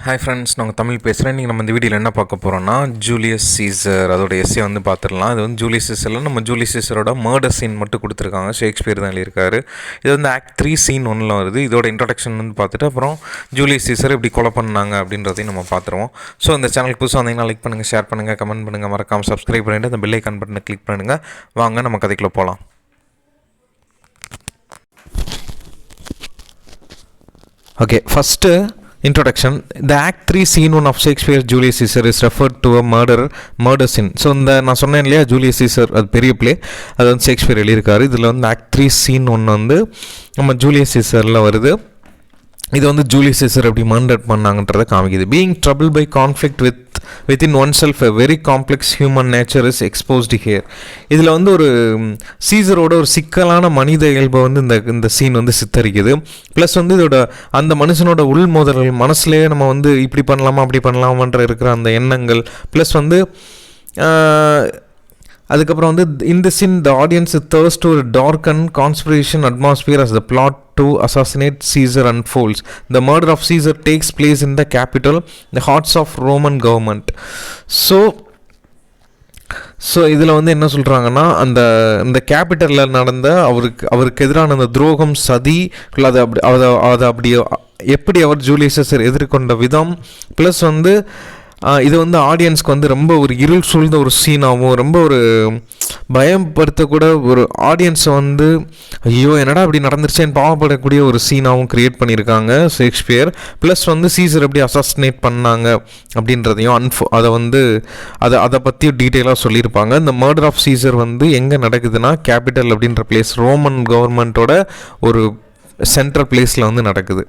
Hi friends, நாங்கள் தமிழ் பேசுகிறேன். இன்றைக்கி நம்ம இந்த வீடியோவில் என்ன பார்க்க போகிறோம்னா, ஜூலியஸ் சீசர் அதோட எஸ்ஸே வந்து பார்த்துடலாம். இது வந்து ஜூலியஸ் சீசரில் நம்ம ஜூலியஸ் சீசரோட மர்டர் சீன் மட்டும் கொடுத்துருக்காங்க. ஷேக்ஸ்பியர் தான் எழுதியிருக்காரு. இது வந்து ஆக்ட் 3 சீன் 1 வருது. இதோட இன்ட்ரடக்ஷன் வந்து பார்த்துட்டு அப்புறம் ஜூலியஸ் சீசர் எப்படி கொலை பண்ணாங்க அப்படின்றதையும் நம்ம பார்த்துருவோம். ஸோ இந்த சேனலுக்கு புதுசாக வந்தீங்கன்னா லைக் பண்ணுங்கள், ஷேர் பண்ணுங்கள், கமெண்ட் பண்ணுங்கள், மறக்காமல் சப்ஸ்கிரைப் பண்ணிவிட்டு அந்த பெல் ஐக்கான் பட்டனை கிளிக் பண்ணுங்கள். வாங்க நம்ம கதைக்குள்ளே போகலாம். Okay, first introduction. The Act 3 Scene 1 of Shakespeare's Julius Caesar is referred to a murder scene. So இந்த நான் சொன்னேன் இல்லையா, ஜூலியஸ் சீசர் அது பெரிய பிளே, அது வந்து ஷேக்ஸ்பியர் எழுதியிருக்காரு. இதில் வந்து Act 3 Scene 1 வந்து நம்ம ஜூலியஸ் சீசரில் வருது. இது வந்து ஜூலியஸ் சீசர் எப்படி மர்டர் பண்ணாங்கன்றதை காமிக்குது. Being trouble by conflict within oneself, a very complex human nature is exposed here. இதில் வந்து ஒரு சீசரோட ஒரு சிக்கலான மனித இயல்பை வந்து இந்த சீன் வந்து சித்தரிக்குது. ப்ளஸ் வந்து இதோட அந்த மனுஷனோட உள்மோதல்கள், மனசுலேயே நம்ம வந்து இப்படி பண்ணலாமா அப்படி பண்ணலாமான்ற இருக்கிற அந்த எண்ணங்கள், ப்ளஸ் வந்து அதுக்கப்புறம் வந்து இந்த scene the audience thirst to a darkened conspiration atmosphere as the plot to assassinate Caesar unfolds. The murder of Caesar takes place in the capital, the hearts of Roman government. So இதில் வந்து என்ன சொல்கிறாங்கன்னா, இந்த கேபிட்டலில் நடந்த அவருக்கு எதிரான அந்த துரோகம், சதி, அதை அப்படி எப்படி அவர் ஜூலியஸ் சீசர் எதிர்கொண்ட விதம், ப்ளஸ் வந்து இது வந்து ஆடியன்ஸ்க்கு வந்து ரொம்ப ஒரு இருள் சூழ்ந்த ஒரு சீனாகவும், ரொம்ப ஒரு பயப்படுத்தக்கூட ஒரு ஆடியன்ஸை வந்து ஐயோ என்னடா அப்படி நடந்துருச்சேன்னு பாவப்படக்கூடிய ஒரு சீனாகவும் க்ரியேட் பண்ணியிருக்காங்க ஷேக்ஸ்பியர். ப்ளஸ் வந்து சீசர் எப்படி அசாசினேட் பண்ணாங்க அப்படின்றதையும் அதை பற்றி டீட்டெயிலாக சொல்லியிருப்பாங்க. இந்த மர்டர் ஆஃப் சீசர் வந்து எங்கே நடக்குதுன்னா, கேபிட்டல் அப்படின்ற பிளேஸ், ரோமன் கவர்மெண்ட்டோட ஒரு சென்ட்ரல் பிளேஸில் வந்து நடக்குது.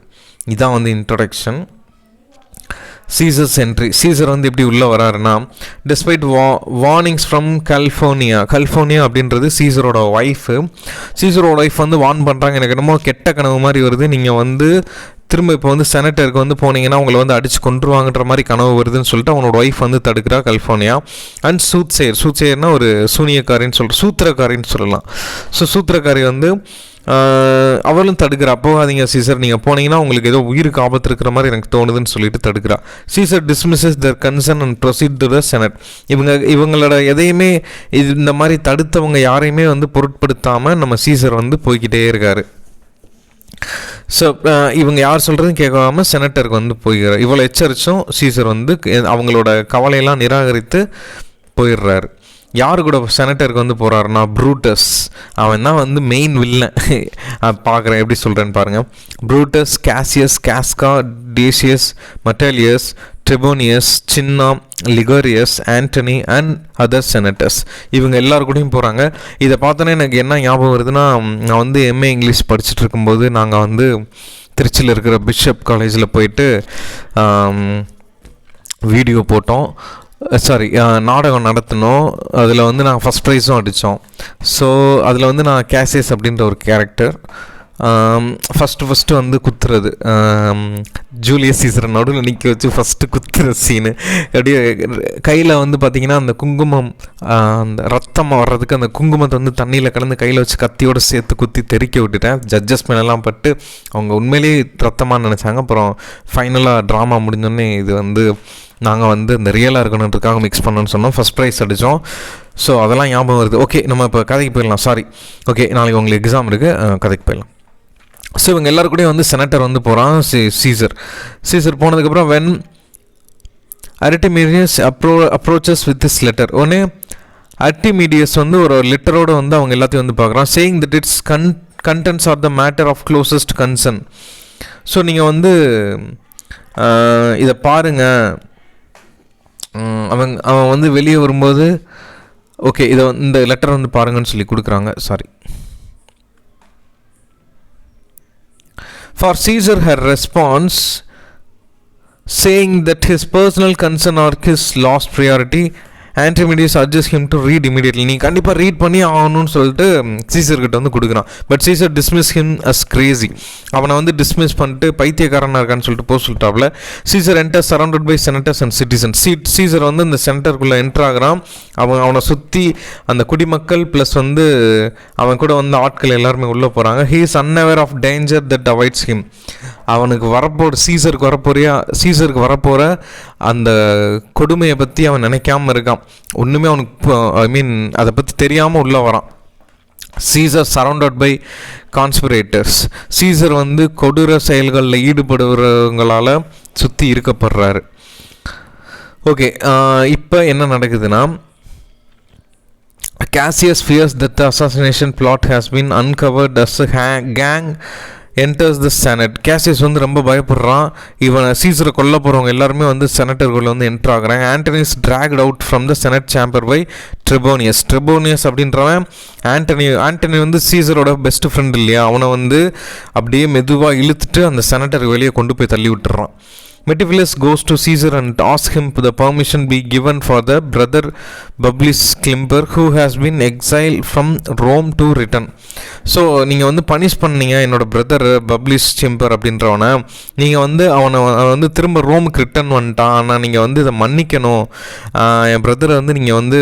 இதுதான் வந்து இன்ட்ரடக்ஷன். Scissors entry. சீசர் வந்து எப்படி உள்ளே வராருன்னா, டெஸ்பைட் வார்னிங்ஸ் ஃப்ரம் கலிஃபோர்னியா அப்படின்றது சீசரோட ஒய்ஃபு. சீசரோட ஒய்ஃப் வந்து வார்ன் பண்ணுறாங்க, எனக்கு என்னமோ கெட்ட கனவு மாதிரி வருது, நீங்கள் வந்து திரும்ப இப்போ வந்து செனட்டருக்கு வந்து போனீங்கன்னா உங்களை வந்து அடித்து கொண்டுருவாங்கன்ற மாதிரி கனவு வருதுன்னு சொல்லிட்டு அவனோட ஒய்ஃப் வந்து தடுக்கிறா கலிஃபோர்னியா. அண்ட் சூத்சேயர்னா ஒரு சூத்திரக்காரின்னு சொல்லலாம். ஸோ சூத்திரக்காரி வந்து அவளும் தடுக்கிறா. போகாதீங்க சீசர், நீங்கள் போனீங்கன்னா உங்களுக்கு ஏதோ உயிருக்கு ஆபத்து இருக்கிற மாதிரி எனக்கு தோணுதுன்னு சொல்லிட்டு தடுக்கிறா. Caesar dismisses their concern and proceed to the senate. இவங்களோட எதையுமே இந்த மாதிரி தடுத்தவங்க யாரையுமே வந்து பொருட்படுத்தாமல் நம்ம சீசர் வந்து போய்கிட்டே இருக்காரு. ஸோ இவங்க யார் சொல்கிறதும் கேட்காம செனட்டருக்கு வந்து போயிடுறாரு. இவ்வளோ எச்சரித்தும் சீசர் வந்து அவங்களோட கவலையெல்லாம் நிராகரித்து போயிடுறாரு. யாரு கூட செனட்டருக்கு வந்து போகிறாருன்னா, ப்ரூட்டஸ். அவன் தான் வந்து மெயின் வில்லன். பார்க்குறேன் எப்படி சொல்கிறேன்னு பாருங்கள். Brutus, gaseous, Casca, டேசியஸ், மட்டேலியஸ், ட்ரிபோனியஸ், Chinna, Ligorius, Antony and other senators. இவங்க எல்லாருக்கூடையும் போகிறாங்க. இதை பார்த்தோன்னே எனக்கு என்ன ஞாபகம் வருதுன்னா, நான் வந்து எம்ஏ இங்கிலீஷ் படிச்சுட்டு இருக்கும்போது நாங்கள் வந்து திருச்சியில் இருக்கிற பிஷப் காலேஜில் போயிட்டு வீடியோ போட்டோம், நாடகம் நடத்தினோம். அதில் வந்து நாங்கள் ஃபஸ்ட் ப்ரைஸும் அடித்தோம். ஸோ அதில் வந்து நான் கேசியஸ் அப்படின்ற ஒரு கேரக்டர் ஃபஸ்ட்டு வந்து குத்துறது, ஜூலியஸ் சீசரை நடுவில் நிற்க வச்சு ஃபஸ்ட்டு குத்துற சீனு. அப்படியே கையில் வந்து பார்த்திங்கன்னா அந்த குங்குமம், அந்த ரத்தம் வர்றதுக்கு அந்த குங்குமத்தை வந்து தண்ணியில் கலந்து கையில் வச்சு கத்தியோடு சேர்த்து குத்தி தெறிக்க விட்டுட்டேன். ஜட்ஜஸ் மேலெல்லாம் பட்டு அவங்க உண்மையிலேயே ரத்தமாக நினச்சாங்க. அப்புறம் ஃபைனலாக ட்ராமா முடிஞ்சோடனே இது வந்து நாங்கள் வந்து இந்த ரியலாக இருக்கணுன்றதுக்காக மிக்ஸ் பண்ணணும்னு சொன்னோம். ஃபஸ்ட் ப்ரைஸ் அடித்தோம். ஸோ அதெல்லாம் ஞாபகம் வருது. ஓகே, நம்ம இப்போ கதைக்கு போயிடலாம். ஓகே, நாளைக்கு உங்களுக்கு எக்ஸாம் இருக்குது, கதைக்கு போயிடலாம். ஸோ இவங்க எல்லாருக்கூடையும் வந்து செனட்டர் வந்து போகிறான். சீசர் போனதுக்கப்புறம் when Artemidorus approaches with this letter. உடனே அரிட்டிமீடியஸ் வந்து ஒரு லெட்டரோடு வந்து அவங்க எல்லாத்தையும் வந்து பார்க்குறான். Saying that its contents are the matter of closest concern. So நீங்கள் வந்து இதை பாருங்கள், அவன் வந்து வெளியே வரும்போது ஓகே இந்த லெட்டர் வந்து பாருங்கன்னு சொல்லி கொடுக்குறாங்க. For Caesar, her response saying that his personal concern or his lost priority Artemidorus adjust him to read immediately, நீ கண்டிப்பாக ரீட் பண்ணி ஆகணும்னு சொல்லிட்டு சீசர்கிட்ட வந்து கொடுக்குறான். But Caesar dismiss him as crazy, அவனை வந்து டிஸ்மிஸ் பண்ணிட்டு பைத்தியக்காரனாக இருக்கான்னு சொல்லிட்டு போக சொல்லிட்டாப்ல. Caesar enter surrounded by senators and citizen. Caesar வந்து இந்த சென்டருக்குள்ளே என்டர் ஆகிறான். அவனை சுற்றி அந்த குடிமக்கள் ப்ளஸ் வந்து அவன் கூட வந்து ஆட்கள் எல்லாருமே உள்ளே போகிறாங்க. He is unaware of danger that avoids him, அவனுக்கு சீசருக்கு வரப்போகிற அந்த கொடுமையை பற்றி அவன் நினைக்காம இருக்கான். ஒன்றுமே அவனுக்கு அதை பற்றி தெரியாமல் உள்ளே வரான். Caesar surrounded by conspirators, Caesar வந்து கொடூர செயல்களில் ஈடுபடுறவங்களால் சுற்றி இருக்கப்படுறாரு. ஓகே, இப்போ என்ன நடக்குதுன்னா, Cassius fears that the assassination plot has been uncovered as a gang enters the Senate. Cassius வந்து ரொம்ப பயப்படுறான். இவனை சீசரை கொல்ல போகிறவங்க எல்லாருமே வந்து செனட்டருக்குள்ளே வந்து என்ட்ரு ஆகுறாங்க. Antony is dragged out from the Senate chamber by Trebonius. அப்படின்றவன் Antony வந்து சீசரோட பெஸ்ட் ஃப்ரெண்ட் இல்லையா, அவனை வந்து அப்படியே மெதுவாக இழுத்துட்டு அந்த செனட்டர் வெளியே கொண்டு போய் தள்ளி விட்டுறான். Metiphilus goes to Caesar and asks him the permission be given for the brother Publius Climber who has been exiled from Rome to return. So நீங்கள் வந்து பனிஷ் பண்ணீங்க என்னோடய பிரதர் பப்ளிஸ் சிம்பர் அப்படின்றவனை, நீங்கள் வந்து அவனை வந்து திரும்ப ரோமுக்கு ரிட்டர்ன் வந்துட்டான், ஆனால் நீங்கள் வந்து இதை மன்னிக்கணும், என் பிரதரை வந்து நீங்கள் வந்து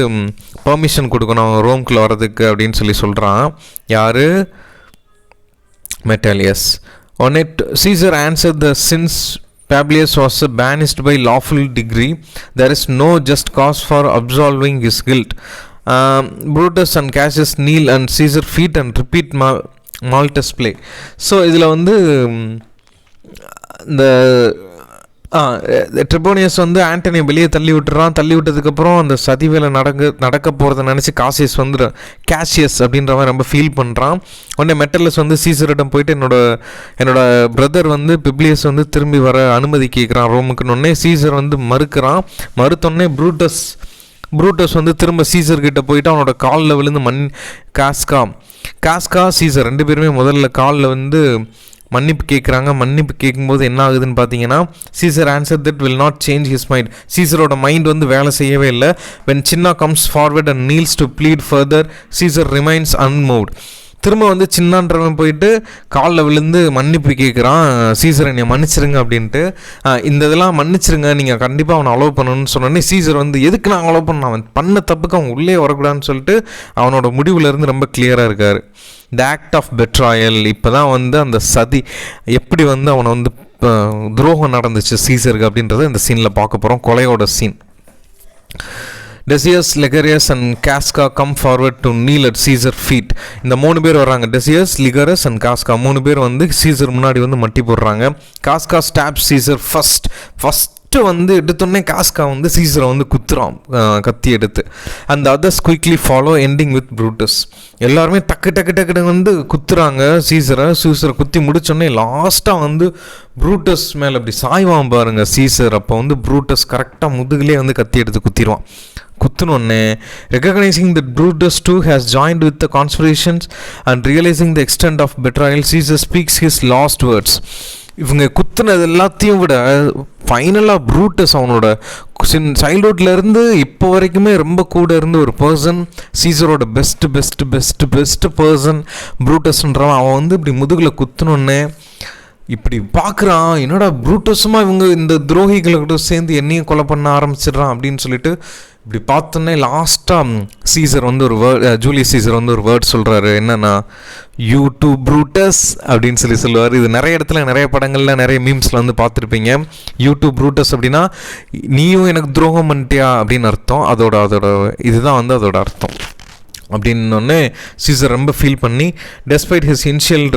பர்மிஷன் கொடுக்கணும் அவன் ரோமுக்குள்ளே வர்றதுக்கு அப்படின்னு சொல்லி சொல்கிறான். யார்? மெட்டாலியஸ். On it, Caesar answered the since Publius was banished by lawful decree, there is no just cause for absolving his guilt. Brutus and Cassius kneel and Caesar feet and repeat Maltus play. So இதில் வந்து இந்த ட்ரிபோனியஸ் வந்து ஆண்டனியை வெளியே தள்ளி விட்டுறான். தள்ளி விட்டதுக்கப்புறம் அந்த சதி வேலை நடக்க போகிறத நினச்சி கேஷியஸ் அப்படின்றவன் ரொம்ப ஃபீல் பண்ணுறான். உடனே மெட்டலஸ் வந்து சீசரிடம் போயிட்டு என்னோட பிரதர் வந்து பிப்ளியஸ் வந்து திரும்பி வர அனுமதி கேட்குறான் ரோமுக்குன்னு. உடனே சீசர் வந்து மறுத்தோடனே ப்ரூட்டஸ் வந்து திரும்ப சீசர்கிட்ட போயிட்டு அவனோட காலில் விழுந்து காஸ்கா சீசர் ரெண்டு பேருமே முதல்ல காலில் வந்து மன்னிப்பு கேட்குறாங்க. மன்னிப்பு கேட்கும்போது என்ன ஆகுதுன்னு பார்த்தீங்கன்னா, Caesar answer that will not change his mind. சீசரோட மைண்ட் வந்து வேலை செய்யவே இல்லை. When Cinna comes forward and kneels to plead further, Caesar remains unmoved. திரும்ப வந்து சின்னான்றவன் போயிட்டு காலில் விழுந்து மன்னிப்பு கேட்குறான், சீசரை என்னை மன்னிச்சிருங்க அப்படின்ட்டு. இந்த இதெல்லாம் மன்னிச்சிருங்க, நீங்கள் கண்டிப்பாக அவனை அலோவ் பண்ணணும்னு சொன்னோடனே சீசர் வந்து எதுக்கு நான் அலோவ் பண்ண, அவன் பண்ண தப்புக்கு அவன் உள்ளே வரக்கூடாதுன்னு சொல்லிட்டு அவனோட முடிவுலேருந்து ரொம்ப கிளியராக இருக்கார். த ஆக்ட் ஆஃப் பெட்ராயல், இப்போ தான் வந்து அந்த சதி எப்படி வந்து அவனை வந்து துரோகம் நடந்துச்சு சீசருக்கு அப்படின்றத இந்த சீனில் பார்க்க போகிறோம், கொலையோட scene. Decius, Ligarius and Casca come forward to kneel at Caesar feet. இந்த 3 பேர் வர்றாங்க. Decius, Ligarius and Casca 3 பேர் வந்து சீசர் முன்னாடி வந்து மட்டி போடுறாங்க. Casca stabs Caesar ஃபஸ்ட்டு வந்து எடுத்தோடனே காஸ்கா வந்து சீசரை வந்து குத்துறான் கத்தி எடுத்து. அந்த others quickly follow ending with Brutus. எல்லாருமே டக்கு வந்து குத்துறாங்க சீசரை குத்தி முடிச்சோடனே லாஸ்ட்டாக வந்து ப்ரூட்டஸ் மேலே அப்படி சாய்வான் பாருங்க சீசர். அப்போ வந்து ப்ரூட்டஸ் கரெக்டாக முதுகுலேயே வந்து கத்தி எடுத்து குத்தினோடனே recognizing that Brutus too has joined with the conspirations and realizing the extent of betrayal, Caesar speaks his last words. இவங்க குத்துனது எல்லாத்தையும் விட ஃபைனலாக ப்ரூட்டஸ் அவனோட சைல்ட்ஹுட்லேருந்து இப்போ வரைக்குமே ரொம்ப கூட இருந்து ஒரு பர்சன், சீசரோட பெஸ்ட் பர்சன் ப்ரூட்டஸ்ன்றவன். அவன் வந்து இப்படி முதுகில் குத்துனோடனே இப்படி பார்க்குறான், என்னடா ப்ரூட்டஸுமா இவங்க இந்த துரோகிகளை சேர்ந்து என்னையும் கொலை பண்ண ஆரம்பிச்சிடுறான் அப்படின்னு சொல்லிட்டு இப்படி பார்த்தோன்னே லாஸ்ட்டாக சீசர் வந்து ஜூலியஸ் சீசர் வந்து ஒரு வேர்ட் சொல்கிறாரு, என்னன்னா யூ டு ப்ரூட்டஸ் அப்படின்னு சொல்லுவார். இது நிறைய இடத்துல நிறைய படங்களில் நிறைய மீம்ஸில் வந்து பார்த்துருப்பீங்க. யூ டு ப்ரூட்டஸ் அப்படின்னா நீயும் எனக்கு துரோகம் பண்ணிட்டியா அப்படின்னு அர்த்தம். அதோட இதுதான் வந்து அதோட அர்த்தம். அப்படின்னோடனே சீசர் ரொம்ப ஃபீல் பண்ணி, despite his initial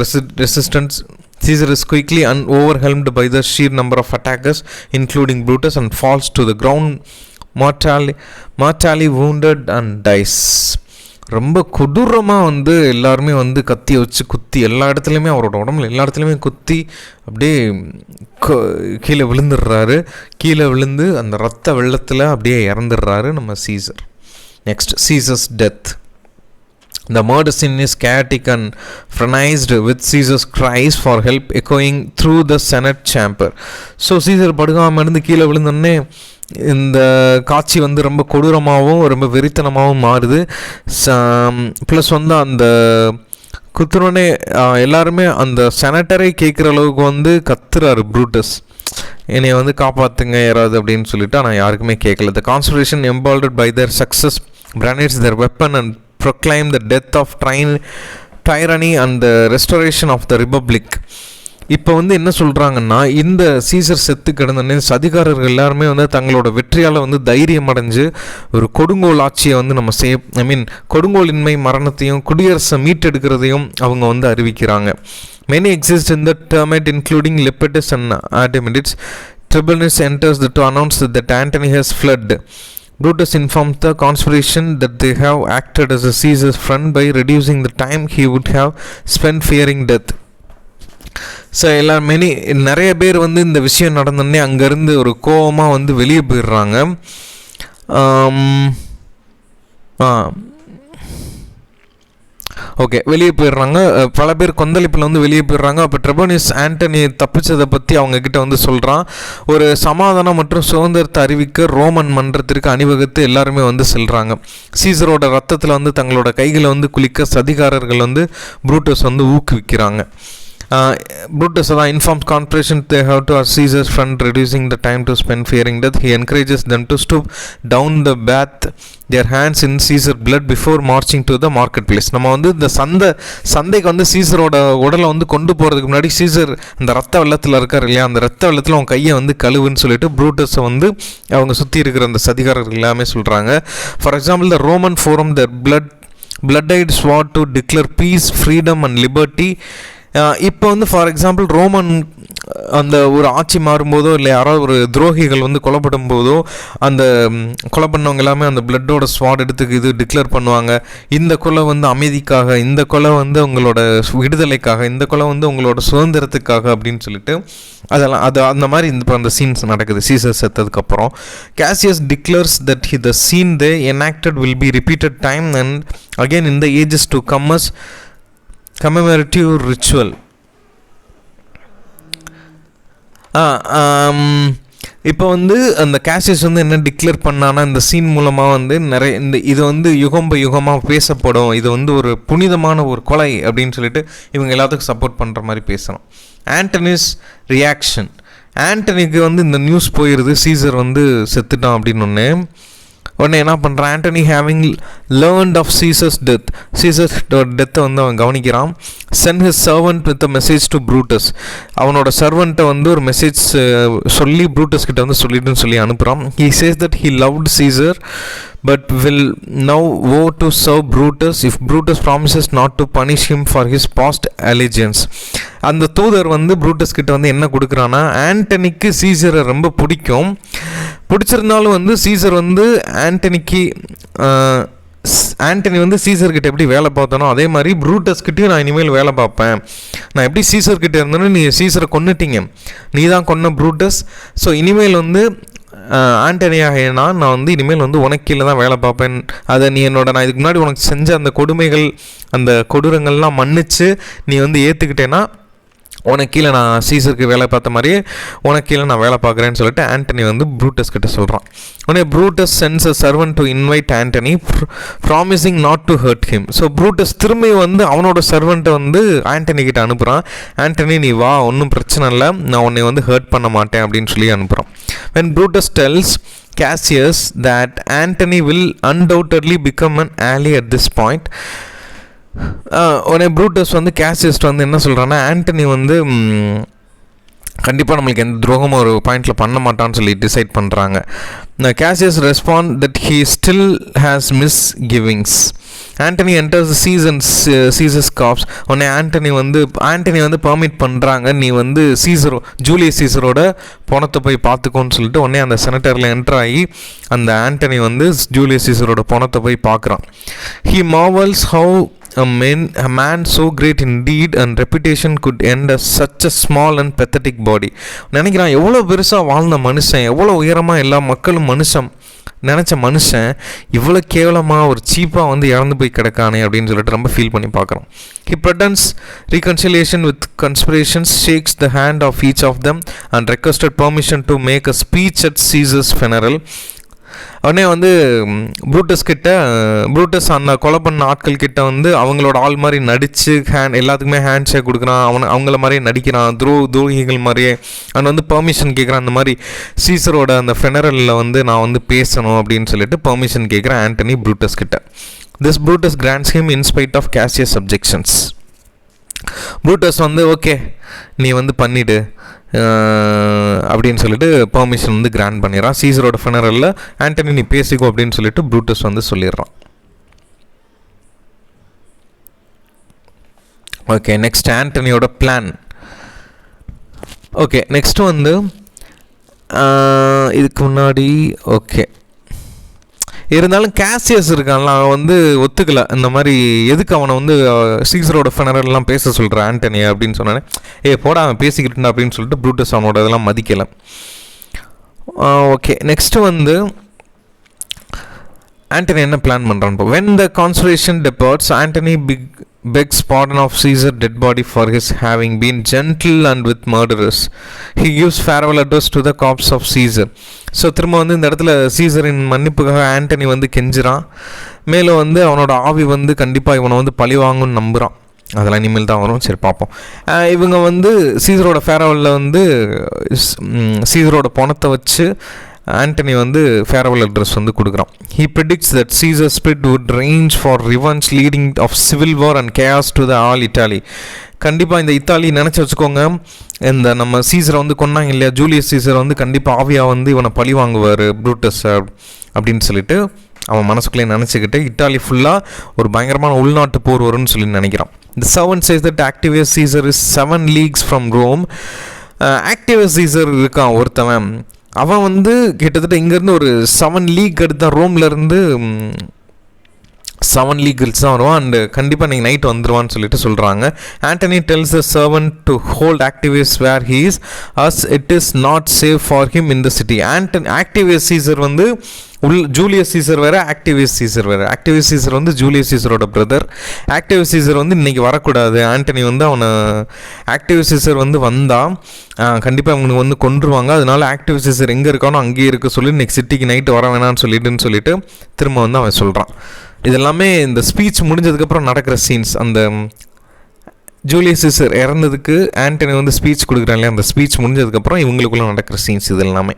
resistance, Caesar is quickly overwhelmed by the sheer number of attackers, including Brutus, and falls to the ground, mortally wounded and dies. ரொம்ப கொடூரமாக வந்து எல்லாருமே வந்து கத்தியை வச்சு குத்தி எல்லா இடத்துலையுமே அவரோட உடம்புல எல்லா இடத்துலையுமே குத்தி அப்படியே கீழே விழுந்துடுறாரு. கீழே விழுந்து அந்த ரத்த வெள்ளத்தில் அப்படியே இறந்துடுறாரு நம்ம Caesar. Next, Caesar's death. The murder scene is chaotic and frenetic with Caesar's cries for help echoing through the Senate chamber. So Caesar படுகாமல் இருந்து கீழே விழுந்தோடனே இந்த காட்சி வந்து ரொம்ப கொடூரமாகவும் ரொம்ப வெறித்தனமாகவும் மாறுது. ப்ளஸ் வந்து அந்த குத்துறோடனே எல்லாருமே அந்த செனட்டரை கேட்குற அளவுக்கு வந்து கத்துறாரு ப்ரூட்டஸ், என்னை வந்து காப்பாற்றுங்க யாராவது அப்படின்னு சொல்லிட்டு. ஆனால் யாருக்குமே கேட்கல. The conspiration emboldened by their success brandished their weapon and proclaimed the death of tyranny and the restoration of the republic. இப்போ வந்து என்ன சொல்கிறாங்கன்னா, இந்த சீசர் செத்து கிடந்தோடனே சதிகாரர்கள் எல்லாருமே வந்து தங்களோட வெற்றியால் வந்து தைரியம் அடைஞ்சு ஒரு கொடுங்கோல் ஆட்சியை வந்து நம்ம கொடுங்கோலின்மை மரணத்தையும் குடியரசை மீட்டெடுக்கிறதையும் அவங்க வந்து அறிவிக்கிறாங்க. Many exist in the termite including Lepidus and Admetus. Tribunus enters to announce that Antony has fled. Brutus informs the conspiration that they have acted as a Caesar's friend by reducing the time he would have spent fearing death. So நிறைய பேர் வந்து இந்த விஷயம் நடந்தோடனே அங்கேருந்து ஒரு கோபமாக வந்து வெளியே போயிடுறாங்க. வெளியே போயிடுறாங்க. பல பேர் கொந்தளிப்பில் வந்து வெளியே போயிடுறாங்க. அப்போ ட்ரெபோனியஸ் ஆண்டனி தப்பிச்சதை பற்றி அவங்கக்கிட்ட வந்து சொல்கிறான். ஒரு சமாதானம் மற்றும் சுதந்திரத்தை அறிவிக்க ரோமன் மன்றத்திற்கு அணிவகுத்து எல்லாருமே வந்து செல்கிறாங்க. சீசரோட ரத்தத்தில் வந்து தங்களோட கைகளை வந்து குளிக்க சதிகாரர்கள் வந்து ப்ரூட்டஸ் வந்து ஊக்குவிக்கிறாங்க. Brutus informs conspiration they have to Caesar's friend, reducing the time to spend fearing death. He encourages them to stoop down the bath their hands in Caesar blood before marching to the marketplace. நம்ம வந்து இந்த சந்தைக்கு வந்து சீசரோட உடலை வந்து கொண்டு போகிறதுக்கு முன்னாடி சீசர் அந்த ரத்த வெள்ளத்தில் இருக்கார் இல்லையா, அந்த ரத்த வெள்ளத்தில் அவங்க கையை வந்து கழுவுன்னு சொல்லிட்டு ப்ரூட்டஸை வந்து அவங்க சுற்றி இருக்கிற அந்த சதிகாரர்கள் எல்லாமே சொல்கிறாங்க. For example, the Roman forum their blood-eyed swore to declare peace, freedom and liberty. இப்போ வந்து ஃபார் எக்ஸாம்பிள் ரோமன் அந்த ஒரு ஆட்சி மாறும்போதோ இல்லை யாராவது ஒரு துரோகிகள் வந்து கொலைப்படும் போதோ அந்த கொலை பண்ணவங்க எல்லாமே அந்த பிளட்டோட ஸ்வாட் எடுத்து இது டிக்ளேர் பண்ணுவாங்க. இந்த கொலை வந்து அமைதிக்காக, இந்த கொலை வந்து உங்களோட விடுதலைக்காக, இந்த கொலை வந்து உங்களோட சுதந்திரத்துக்காக அப்படின்னு சொல்லிட்டு அதெல்லாம் அந்த மாதிரி அந்த சீன்ஸ் நடக்குது Caesar செத்ததுக்கப்புறம். Cassius declares that the scene they enacted will be repeated time and again in the ages to come as commemorative ritual. இப்போ வந்து அந்த கேசியஸ் வந்து என்ன டிக்ளேர் பண்ணான்னா, இந்த சீன் மூலமாக வந்து நிறைய இது வந்து யுகமாக பேசப்படும், இது வந்து ஒரு புனிதமான ஒரு கொலை அப்படின்னு சொல்லிட்டு இவங்க எல்லாத்துக்கும் சப்போர்ட் பண்ணுற மாதிரி பேசணும். Anthony's reaction. ஆண்டனிக்கு வந்து இந்த நியூஸ் போயிடுது சீசர் வந்து செத்துட்டான் அப்படின்னு உடனே என்ன பண்ணுறான், Antony having learned of Caesar's டெத்தை வந்து அவன் கவனிக்கிறான். Sent his servant with a message to Brutus. அவனோட சர்வன்ட்டை வந்து ஒரு மெசேஜ் சொல்லி ப்ரூட்டஸ் கிட்ட வந்து சொல்லிட்டுன்னு சொல்லி அனுப்புகிறான். He says that he loved Caesar but will now vow to serve Brutus if Brutus promises not to punish him for his past allegiance. அந்த தூதர் வந்து ப்ரூட்டஸ் கிட்ட வந்து என்ன கொடுக்குறான்னா, ஆண்டனிக்கு சீசரை ரொம்ப பிடிச்சிருந்தாலும் வந்து சீசர் வந்து ஆண்டனி வந்து சீசர்கிட்ட எப்படி வேலை பார்த்தானோ அதே மாதிரி ப்ரூட்டஸ்கிட்டையும் நான் இனிமேல் வேலை பார்ப்பேன். நான் எப்படி சீசர்கிட்ட இருந்தேன்னு நீ சீசரை கொன்னுட்டீங்க, நீ தான் கொன்ன ப்ரூட்டஸ். ஸோ இனிமேல் வந்து ஆண்டனியாக நான் வந்து இனிமேல் வந்து உனக்கு கீழே தான் வேலை பார்ப்பேன். அதை நீ நான் இதுக்கு முன்னாடி உனக்கு செஞ்ச அந்த கொடுமைகள் அந்த கொடூரங்கள்லாம் மன்னிச்சு நீ வந்து ஏற்றுக்கிட்டேன்னா உனக்கு கீழே நான் சீசருக்கு வேலை பார்த்த மாதிரியே உனக்கு கீழே நான் வேலை பார்க்குறேன்னு சொல்லிட்டு ஆண்டனி வந்து ப்ரூட்டஸ் கிட்ட சொல்கிறான். உடனே Brutus sends a servant to invite Antony promising not to hurt him. So Brutus திரும்பி வந்து அவனோட சர்வெண்ட்டை வந்து ஆண்டனி கிட்ட அனுப்புகிறான். ஆண்டனி நீ வா, ஒன்றும் பிரச்சனை இல்லை, நான் உன்னை வந்து ஹர்ட் பண்ண மாட்டேன் அப்படின்னு சொல்லி அனுப்புகிறான். when Brutus tells Cassius that Antony will undoubtedly become an ally at this point, உடனே ப்ரூட்டஸ் வந்து கேசியஸ்ட் வந்து என்ன சொல்கிறான்னா, ஆண்டனி வந்து கண்டிப்பாக நம்மளுக்கு எந்த துரோகமும் ஒரு பாயிண்டில் பண்ண மாட்டான்னு சொல்லி டிசைட் பண்ணுறாங்க. Cassius respond that he still has misgivings. Antony enters Caesar's corpse. உடனே ஆண்டனி வந்து பெர்மிட் பண்ணுறாங்க, நீ வந்து ஜூலியஸ் சீசரோட பணத்தை போய் பார்த்துக்கோன்னு சொல்லிட்டு உடனே அந்த செனட்டரில் என்டர் ஆகி அந்த ஆண்டனி வந்து ஜூலியஸ் சீசரோட பணத்தை போய் பார்க்குறான். He Marvel's how a man so great in deed and reputation could end as such a small and pathetic body. நினைக்கிறான், எவ்வளோ பெருசாக வாழ்ந்த மனுஷன், எவ்வளோ உயரமாக எல்லா மக்களும் நினச்ச மனுஷன் இவ்வளோ கேவலமாக ஒரு சீப்பாக வந்து இறந்து போய் கிடக்கானே அப்படின்னு சொல்லிட்டு ரொம்ப ஃபீல் பண்ணி பார்க்குறோம். He pretends reconciliation with conspirations, shakes the hand of each of them and requested permission to make a speech at Caesar's funeral. உடனே வந்து ப்ரூட்டஸ் அந்த கொலை பண்ண ஆட்கள் கிட்ட வந்து அவங்களோட ஆள் மாதிரி நடித்து எல்லாத்துக்குமே ஹேண்ட் ஷேக் கொடுக்குறான், அவங்கள மாதிரியே நடிக்கிறான், துரோகிகள் மாதிரியே. அவன் வந்து பெர்மிஷன் கேட்குறான், அந்த மாதிரி சீசரோட அந்த ஃபெனரலில் வந்து நான் வந்து பேசணும் அப்படின்னு சொல்லிட்டு பெர்மிஷன் கேட்குறான் ஆண்டனி ப்ரூட்டஸ் கிட்ட. This Brutus grants him in spite of Cassius objections. Brutus வந்து ஓகே நீ வந்து பண்ணிவிடு அப்படின்னு சொல்லிட்டு பெர்மிஷன் வந்து கிராண்ட் பண்ணிடுறான். சீசரோட ஃபெனரலில் ஆண்டனி நீ பேசிக்கோ அப்படின்னு சொல்லிட்டு ப்ரூட்டஸ் வந்து சொல்லிடுறான். ஓகே, நெக்ஸ்ட் ஆண்டனியோட பிளான். ஓகே, நெக்ஸ்ட் வந்து இதுக்கு முன்னாடி ஓகே இருந்தாலும் கேசியஸ் இருக்கான்ல, அவன் வந்து ஒத்துக்கலை. இந்த மாதிரி எதுக்கு அவனை வந்து சீசரோட ஃபெனரல்லாம் பேச சொல்கிற ஆண்டனி அப்படின்னு சொன்னானே, போடா அவன் பேசிக்கிட்டுண்டா அப்படின்னு சொல்லிட்டு ப்ரூட்டஸ் அவனோட இதெல்லாம் மதிக்கலை. ஓகே, நெக்ஸ்ட்டு வந்து ஆண்டனி என்ன பிளான் பண்ணுறான்னு. When the conspiration departs, Antony begs pardon of Caesar dead body for his having been gentle and with murderers. He gives farewell address to the corpse of Caesar. So திரும்ப வந்து இந்த இடத்துல சீசரின் மன்னிப்புக்காக ஆண்டனி வந்து கெஞ்சுறான். மேலும் வந்து அவனோட ஆவி வந்து கண்டிப்பாக இவனை வந்து பழி வாங்குன்னு நம்புகிறான். அதெல்லாம் இனிமேல் தான் வரும், சரி பார்ப்போம். இவங்க வந்து சீசரோட ஃபேரவலில் வந்து சீசரோட பணத்தை வச்சு ஆண்டனி வந்து ஃபேரவல் அட்ரஸ் வந்து கொடுக்குறான். He predicts that Caesar's spirit would range for revenge leading of civil war and chaos to the all Italy. கண்டிப்பாக இந்த இத்தாலி நினச்சி வச்சுக்கோங்க, இந்த நம்ம சீசரை வந்து கொன்னாங்க இல்லையா, ஜூலியஸ் சீசர் வந்து கண்டிப்பாக ஆவியாக வந்து இவனை பழி வாங்குவார் ப்ரூட்டஸ் அப்படின்னு சொல்லிட்டு அவன் மனசுக்குள்ளே நினச்சிக்கிட்டு இத்தாலி ஃபுல்லாக ஒரு பயங்கரமான உள்நாட்டு போர் வரும்னு சொல்லி நினைக்கிறான். The servant says that Activius Caesar is 7 leagues from Rome. Activius Caesar இருக்கான் ஒருத்தவன், அவன் வந்து கிட்டத்தட்ட இங்கேருந்து ஒரு 7 லீக் எடுத்தான், ரோம்லேருந்து 7 லீக்ஸ் தான் வருவான். அண்டு கண்டிப்பாக நீங்கள் நைட் வந்துடுவான்னு சொல்லிட்டு சொல்கிறாங்க. Antony tells the servant to hold Octavius where he is as it is not safe for him in the city. Octavius Caesar வந்து ஜூலியஸ் சீசர் வேறு, ஆக்டிவியஸ் சீசர் வேறு. ஆக்டிவியஸ் சீசர் வந்து ஜூலியஸ் சீசரோட பிரதர். ஆக்டிவியஸ் சீசர் வந்து இன்றைக்கி வரக்கூடாது, ஆண்டனி வந்து அவனை ஆக்டிவியஸ் சீசர் வந்து வந்தால் கண்டிப்பாக அவனுக்கு வந்து கொன்றுவாங்க, அதனால ஆக்டிவியஸ் சீசர் எங்கே இருக்கானோ அங்கேயே இருக்க சொல்லி இன்றைக்கி சிட்டிக்கு நைட்டு வர வேணான்னு சொல்லிட்டு திரும்ப வந்து அவன் சொல்கிறான். இதெல்லாமே இந்த ஸ்பீச் முடிஞ்சதுக்கப்புறம் நடக்கிற சீன்ஸ். அந்த ஜூலியஸ் சீசர் இறந்ததுக்கு ஆண்டனி வந்து ஸ்பீச் கொடுக்குறாங்க இல்லையா, அந்த ஸ்பீச் முடிஞ்சதுக்கப்புறம் இவங்களுக்குள்ளே நடக்கிற சீன்ஸ் இது எல்லாமே.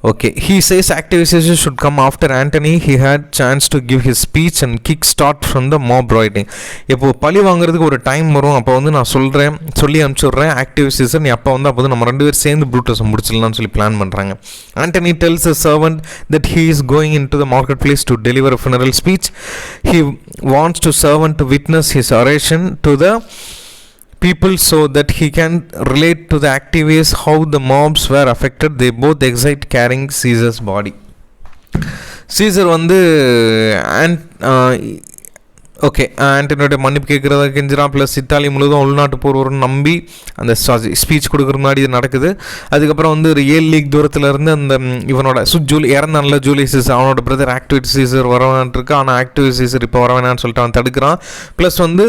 Okay, he says Activius should come after Antony. He had chance to give his speech and kick start from the mob rioting. இப்போ பழி வாங்குறதுக்கு ஒரு டைம் வரும், அப்போ வந்து நான் சொல்லி அனுப்பிச்சுட்றேன் Activius நீ அப்போ வந்து அப்போ நம்ம 2 பேர் சேர்ந்து ப்ரூட்டஸை முடிச்சிடலாம்னு சொல்லி பிளான் பண்ணுறாங்க. Antony tells the servant that he is going into the marketplace to deliver a funeral speech. He wants the servant to witness his oration to the people so that he can relate to the activists how the mobs were affected. They both exit carrying Caesar's body. Caesar வந்து okay ஆண்டனியோட மன்னிப்பு கேட்குறதா கெஞ்சிரான். Plus Italy முழுவதும் உள்நாட்டு போர் வரும்னு நம்பி அந்த speech கொடுக்குற முன்னாடி இது நடக்குது. அதுக்கப்புறம் வந்து ஒரு 7 லீக் தூரத்தில் இருந்து அந்த இவனோட இறந்தான்ல ஜூலியஸ் சீசர், அவனோட பிரதர் ஆக்டிவியஸ் சீசர் வரவேனான் இருக்கு. ஆனால் ஆக்டிவியஸ் சீசர் இப்போ வரவேணான்னு சொல்லிட்டு அவன் தடுக்கிறான். ப்ளஸ் வந்து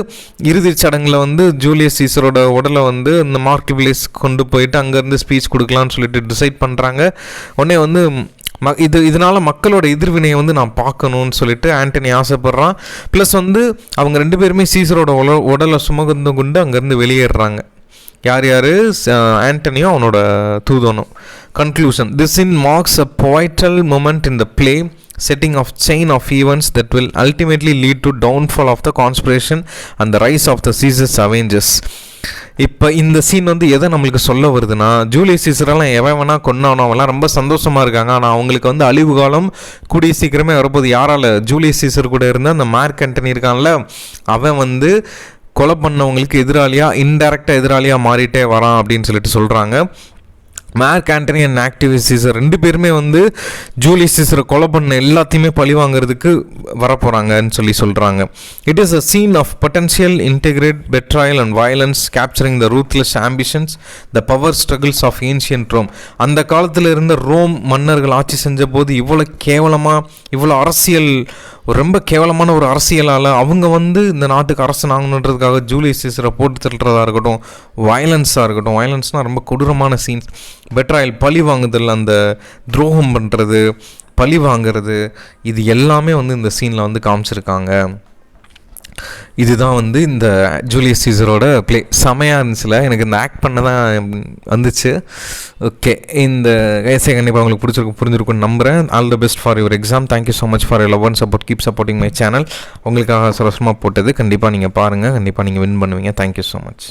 இறுதிச் சடங்கில் வந்து ஜூலியஸ் சீசரோட உடலை வந்து இந்த மார்க்கெட் பிளேஸ் கொண்டு போயிட்டு அங்கேருந்து ஸ்பீச் கொடுக்கலான்னு சொல்லிட்டு டிசைட் பண்ணுறாங்க. உடனே வந்து இதனால் மக்களோட எதிர்வினையை வந்து நான் பார்க்கணுன்னு சொல்லிட்டு ஆண்டனி ஆசைப்படுறான். ப்ளஸ் வந்து அவங்க 2 பேருமே சீசரோட உடலை சுமந்து கொண்டு அங்கேருந்து வெளியேறாங்க. யார் ஆண்டனியும் அவனோட தூதனும். Conclusion, this in marks a poital moment in the play setting of chain of events that will ultimately lead to downfall of the conspiration and the rise of the Caesar's avengers. இப்போ இந்த scene வந்து எதை நம்மளுக்கு சொல்ல வருதுன்னா, Julius சீசரெல்லாம் எவன் வேணா கொண்டானோ அவெல்லாம் ரொம்ப சந்தோஷமாக இருக்காங்க. ஆனால் அவங்களுக்கு வந்து அழிவு காலம் கூடிய சீக்கிரமே வரப்போது. யாரால்? ஜூலியஸ் சீசர் கூட இருந்த அந்த மார்க் ஆண்டனி இருக்கான்ல, அவன் வந்து கொலை பண்ணவங்களுக்கு எதிராளியாக இன்டைரக்டாக எதிராளியாக மாறிட்டே வரான் அப்படின்னு சொல்லிட்டு சொல்கிறாங்க. Mark Antony and Octavius Caesar 2 பேருமே வந்து ஜூலியஸ் சீசரை கொலை பண்ண எல்லாத்தையுமே பழி வாங்குறதுக்கு வரப்போகிறாங்கன்னு சொல்கிறாங்க. It is a scene of potential integrate betrayal and violence capturing the ruthless ambitions the power struggles of ancient Rome. அந்த காலத்தில் இருந்த ரோம் மன்னர்கள் ஆட்சி செஞ்ச போது இவ்வளோ கேவலமாக, இவ்வளோ அரசியல், ரொம்ப கேவலமான ஒரு அரசியலால் அவங்க வந்து இந்த நாட்டுக்கு அரசன் ஆகணுன்றதுக்காக ஜூலியஸ் சீசரை போட்டு தள்ளுறதா இருக்கட்டும், வயலன்ஸாக இருக்கட்டும். வயலன்ஸ்னால் ரொம்ப கொடூரமான சீன்ஸ். பெட்ராயல், பழி வாங்குதல், அந்த துரோகம் பண்ணுறது, பழி வாங்கிறது, இது எல்லாமே வந்து இந்த சீனில் வந்து காமிச்சிருக்காங்க. இதுதான் வந்து இந்த ஜூலியஸ் சீசரோட ப்ளே. செமையாக இருந்துச்சுல, எனக்கு இந்த ஆக்ட் பண்ண தான் வந்துச்சு. ஓகே, இந்த ஏசை கண்டிப்பாக உங்களுக்கு புரிஞ்சிருக்குன்னு நம்புகிறேன். All the best for your exam. Thank you so much for your love and support. Keep supporting my channel. உங்களுக்காக சரசமாக போட்டது கண்டிப்பாக நீங்கள் பாருங்கள், கண்டிப்பாக நீங்கள் வின் பண்ணுவீங்க. Thank you so much.